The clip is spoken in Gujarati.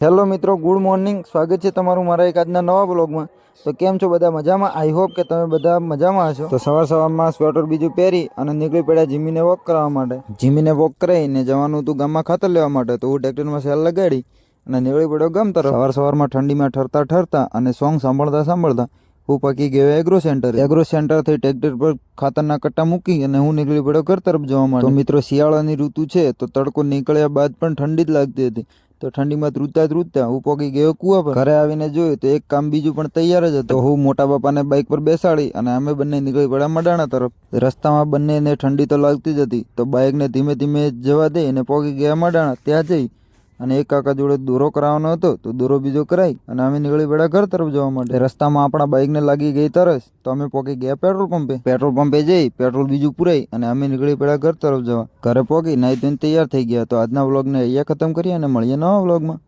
હેલો મિત્રો, ગુડ મોર્નિંગ. સ્વાગત છે તમારું મારા એક આજના નવા બ્લોગમાં. તો કેમ છો બધા? મજામાં? આઈ હોપ કે તમે બધા મજામાં હશો. તો સવારમાં સ્વેટર બીજું પહેરી અને નીકળી પડ્યા જીમીને વોક કરવા માટે. જીમીને વોક કરાવીને જવાનું હતું ગામમાં ખાતર લેવા માટે. તો હું ટ્રેક્ટરમાં સેલ લગાડી અને નીકળી પડ્યો ગામ તરફ. સવારમાં ઠંડીમાં ઠરતા અને સોંગ સાંભળતા હું પકી ગયો એગ્રો સેન્ટરથી ટ્રેક્ટર પર ખાતરના કટ્ટા મૂકી અને હું નીકળી પડ્યો ઘર તરફ જવા માટે. તો મિત્રો, શિયાળાની ઋતુ છે તો તડકો નીકળ્યા બાદ પણ ઠંડી જ લાગતી હતી. તો ઠંડીમાં ધ્રુજતા હું પહોંચી ગયો કુવા પર. ઘરે આવીને જોયું તો એક કામ બીજું પણ તૈયાર જ હતું. તો હું મોટા બાપાને બાઇક પર બેસાડી અને અમે બંને નીકળી પડ્યા મડાણા તરફ. રસ્તામાં બંનેને ઠંડી તો લાગતી જ હતી, તો બાઇકને ધીમે ધીમે જવા દઈ અને પહોંચી ગયા મડાણા. ત્યાં જઈ અને એક કાકા જોડે દોરો કરાવવાનો હતો, તો દોરો બીજો કરાવી અને અમે નીકળી પડ્યા ઘર તરફ જવા માટે. રસ્તામાં આપણા બાઇકને લાગી ગઈ તરસ, તો અમે પહોંચી ગયા પેટ્રોલ પંપે જઈ પેટ્રોલ બીજું પુરાઈ અને અમે નીકળી પડ્યા ઘર તરફ જવા. ઘરે પહોંચી નાઈ ધોઈને તૈયાર થઈ ગયા. તો આજના વ્લોગને અહીંયા ખતમ કરીએ અને મળીએ નવા વ્લોગમાં.